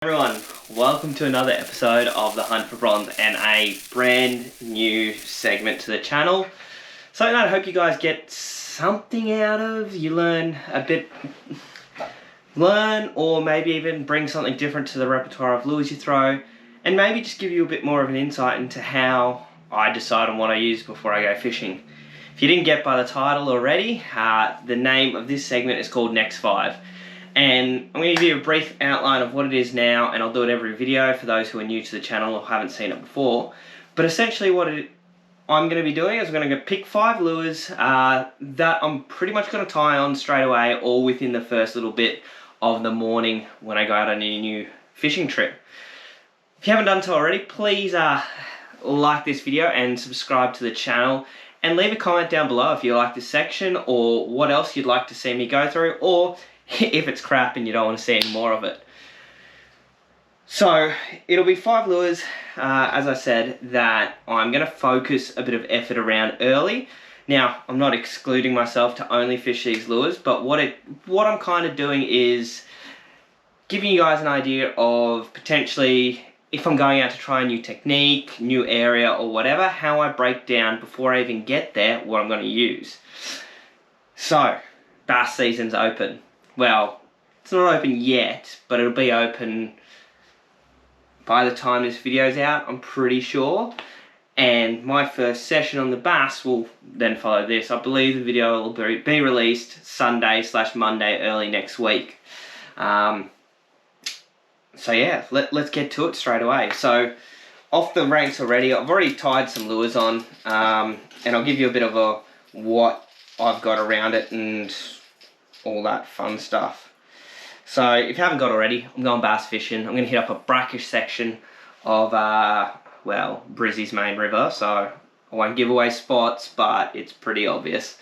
Everyone, welcome to another episode of The Hunt for Bronze and a brand new segment to the channel. Something that I hope you guys get something out of, you learn or maybe even bring something different to the repertoire of lures you throw, and maybe just give you a bit more of an insight into how I decide on what I use before I go fishing. If you didn't get by the title already, the name of this segment is called Next 5. And I'm going to give you a brief outline of what it is now, and I'll do it every video for those who are new to the channel or haven't seen it before. But essentially what I'm going to be doing is I'm going to go pick 5 lures that I'm pretty much going to tie on straight away, all within the first little bit of the morning when I go out on a new fishing trip. If you haven't done so already, please like this video and subscribe to the channel. And leave a comment down below if you like this section or what else you'd like to see me go through, or if it's crap and you don't want to see any more of it. So it'll be 5 lures, as I said, that I'm going to focus a bit of effort around early. Now, I'm not excluding myself to only fish these lures, but what I'm kind of doing is giving you guys an idea of potentially, if I'm going out to try a new technique, new area or whatever, how I break down before I even get there what I'm going to use. So, bass season's open. Well, it's not open yet, but it'll be open by the time this video's out, I'm pretty sure. And my first session on the bass will then follow this. I believe the video will be released Sunday/Monday early next week. So yeah, let's get to it straight away. So off the ranks already, I've already tied some lures on, and I'll give you a bit of what I've got around it and all that fun stuff. So if you haven't got already, I'm going bass fishing. I'm going to hit up a brackish section of well, Brizzy's main river, so I won't give away spots, but it's pretty obvious.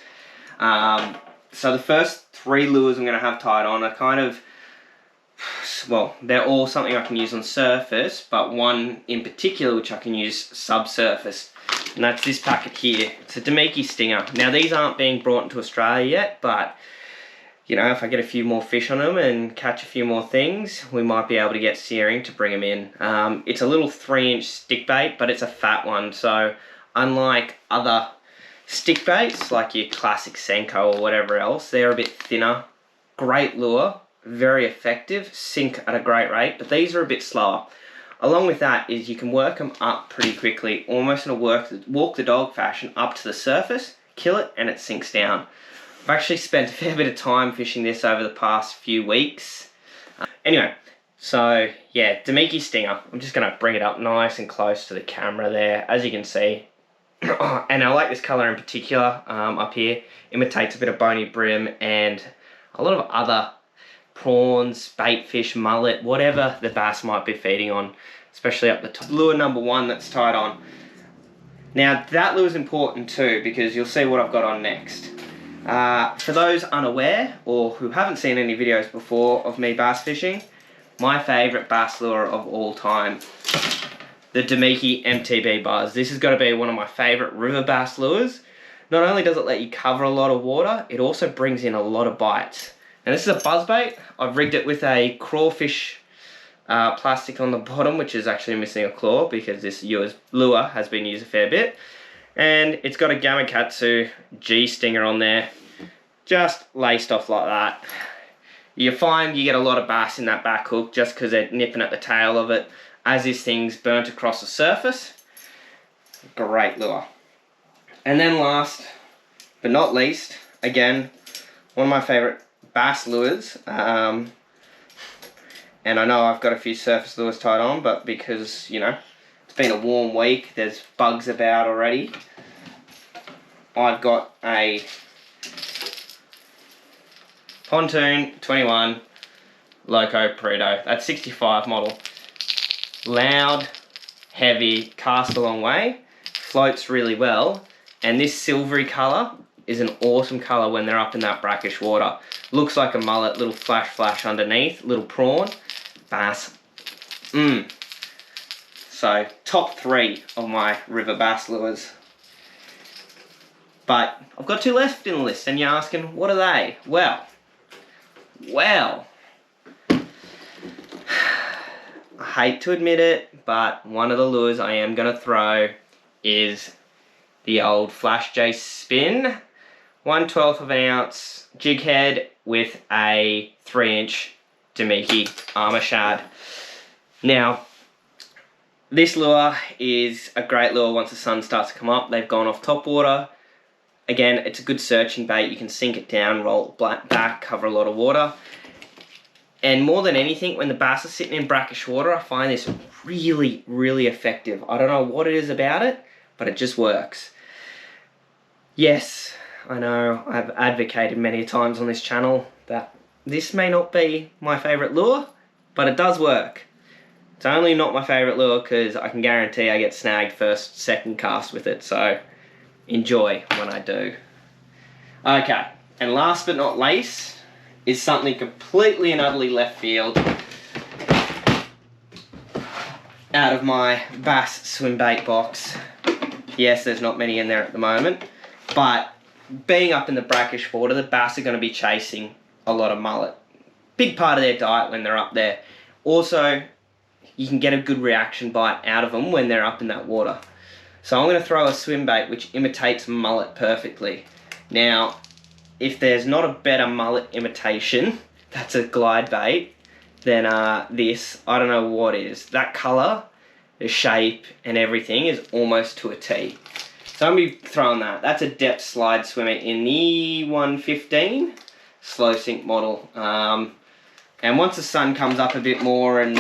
So the first 3 lures I'm going to have tied on are kind of, well, they're all something I can use on surface, but one in particular which I can use subsurface, and that's this packet here. It's a Damiki Stinger. Now these aren't being brought into Australia yet, but you know, if I get a few more fish on them and catch a few more things, we might be able to get searing to bring them in. It's a little 3-inch stick bait, but it's a fat one. So unlike other stick baits, like your classic Senko or whatever else, they're a bit thinner. Great lure, very effective, sink at a great rate, but these are a bit slower. Along with that is you can work them up pretty quickly, almost in a walk the dog fashion, up to the surface, kill it, and it sinks down. I've actually spent a fair bit of time fishing this over the past few weeks. Anyway, so yeah, Damiki Stinger. I'm just going to bring it up nice and close to the camera there, as you can see. And I like this colour in particular up here. Imitates a bit of bony brim and a lot of other prawns, bait fish, mullet, whatever the bass might be feeding on, especially up the top. Lure number 1 that's tied on. Now that lure is important too, because you'll see what I've got on next. For those unaware or who haven't seen any videos before of me bass fishing, my favourite bass lure of all time, the Damiki MTB Bars. This has got to be one of my favourite river bass lures. Not only does it let you cover a lot of water, it also brings in a lot of bites. And this is a Buzzbait. I've rigged it with a crawfish plastic on the bottom, which is actually missing a claw because this lure has been used a fair bit. And it's got a Gamakatsu G stinger on there, just laced off like that. You find you get a lot of bass in that back hook just because they're nipping at the tail of it as this thing's burnt across the surface. Great lure. And then last but not least, again, one of my favourite bass lures. And I know I've got a few surface lures tied on, but because, you know, it's been a warm week, there's bugs about already, I've got a pontoon 21 loco paredo. That's 65 model. Loud, heavy, casts a long way, floats really well, and this silvery colour is an awesome colour when they're up in that brackish water. Looks like a mullet, little flash underneath, little prawn, bass. So top 3 of my river bass lures. But I've got 2 left in the list, and you're asking, what are they? Well, hate to admit it, but one of the lures I am going to throw is the old Flash J Spin, 1/12 of an ounce jig head with a 3-inch Damiki armor shad. Now, this lure is a great lure once the sun starts to come up. They've gone off top water. Again, it's a good searching bait. You can sink it down, roll it back, cover a lot of water. And more than anything, when the bass are sitting in brackish water, I find this really, really effective. I don't know what it is about it, but it just works. Yes, I know I've advocated many times on this channel that this may not be my favourite lure, but it does work. It's only not my favourite lure because I can guarantee I get snagged first, second cast with it, so enjoy when I do. Okay, and last but not least is something completely and utterly left field out of my bass Swimbait box. Yes, there's not many in there at the moment, but being up in the brackish water, the bass are going to be chasing a lot of mullet. Big part of their diet when they're up there. Also, you can get a good reaction bite out of them when they're up in that water. So I'm going to throw a Swimbait which imitates mullet perfectly. Now, if there's not a better mullet imitation, that's a glide bait, than this, I don't know what is. That colour, the shape and everything is almost to a T. So I'm going to be throwing that. That's a depth slide swimmer in the 115 slow sink model. And once the sun comes up a bit more and,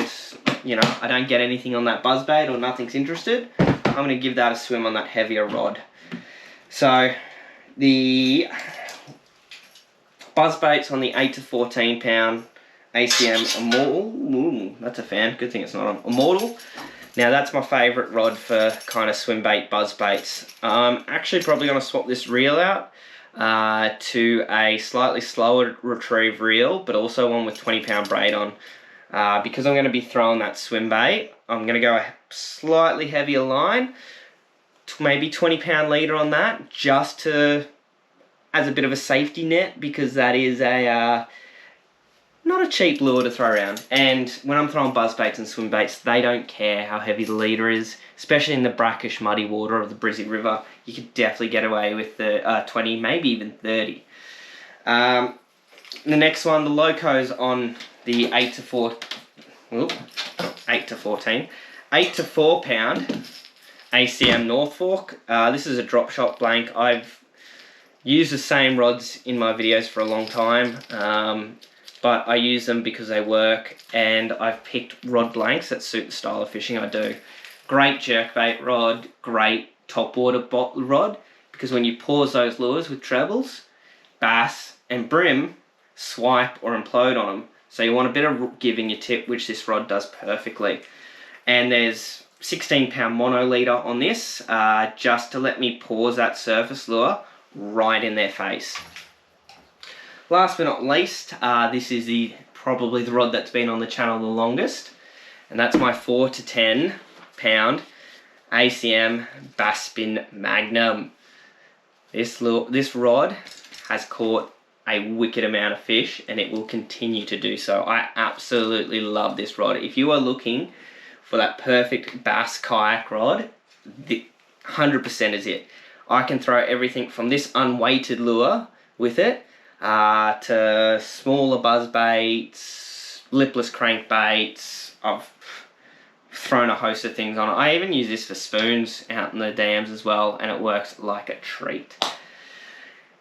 you know, I don't get anything on that buzzbait or nothing's interested, I'm going to give that a swim on that heavier rod. So the buzzbait's on the 8 to 14 pound ACM Immortal. That's a fan. Good thing it's not on Immortal. Now that's my favourite rod for kind of Swimbait buzzbaits. I'm actually probably going to swap this reel out to a slightly slower retrieve reel, but also one with 20 pound braid on. Because I'm going to be throwing that Swimbait, I'm going to go a slightly heavier line, maybe 20 pound leader on that, just to as a bit of a safety net, because that is a not a cheap lure to throw around. And when I'm throwing buzzbaits and swimbaits, they don't care how heavy the leader is, especially in the brackish muddy water of the Brizzy River. You could definitely get away with the 20, maybe even 30. The next one, the Loco's on the 8 to 4 pound ACM North Fork. This is a Dropshot blank. I've used the same rods in my videos for a long time, but I use them because they work, and I've picked rod blanks that suit the style of fishing I do. Great jerkbait rod, great topwater rod, because when you pause those lures with trebles, bass and brim swipe or implode on them. So you want a bit of give in your tip, which this rod does perfectly. And there's 16 pound mono leader on this, just to let me pause that surface lure right in their face. Last but not least, this is probably the rod that's been on the channel the longest, and that's my 4 to 10 pound ACM Bass Spin Magnum. This rod has caught a wicked amount of fish, and it will continue to do so. I absolutely love this rod. If you are looking for that perfect bass kayak rod, 100% is it. I can throw everything from this unweighted lure with it to smaller buzzbaits, lipless crankbaits. I've thrown a host of things on it. I even use this for spoons out in the dams as well, and it works like a treat.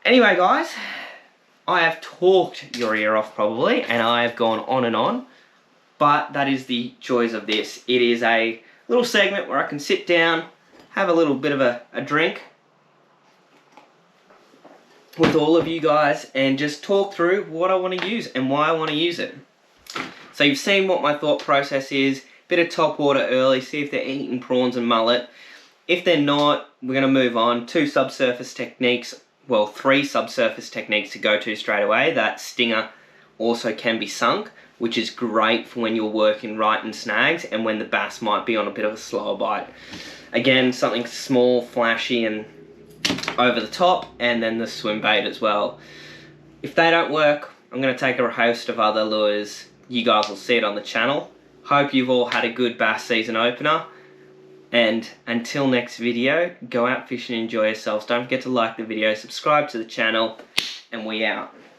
Anyway, guys, I have talked your ear off probably, and I have gone on and on, but that is the joys of this. It is a little segment where I can sit down, have a little bit of a drink with all of you guys, and just talk through what I want to use and why I want to use it. So you've seen what my thought process is. Bit of top water early, see if they're eating prawns and mullet. If they're not, we're going to move on. 2 subsurface techniques, well, 3 subsurface techniques to go to straight away. That stinger also can be sunk, which is great for when you're working right in snags and when the bass might be on a bit of a slower bite. Again, something small, flashy and over the top, and then the Swimbait as well. If they don't work, I'm going to take a host of other lures. You guys will see it on the channel. Hope you've all had a good bass season opener. And until next video, go out fishing and enjoy yourselves. Don't forget to like the video, subscribe to the channel, and we out.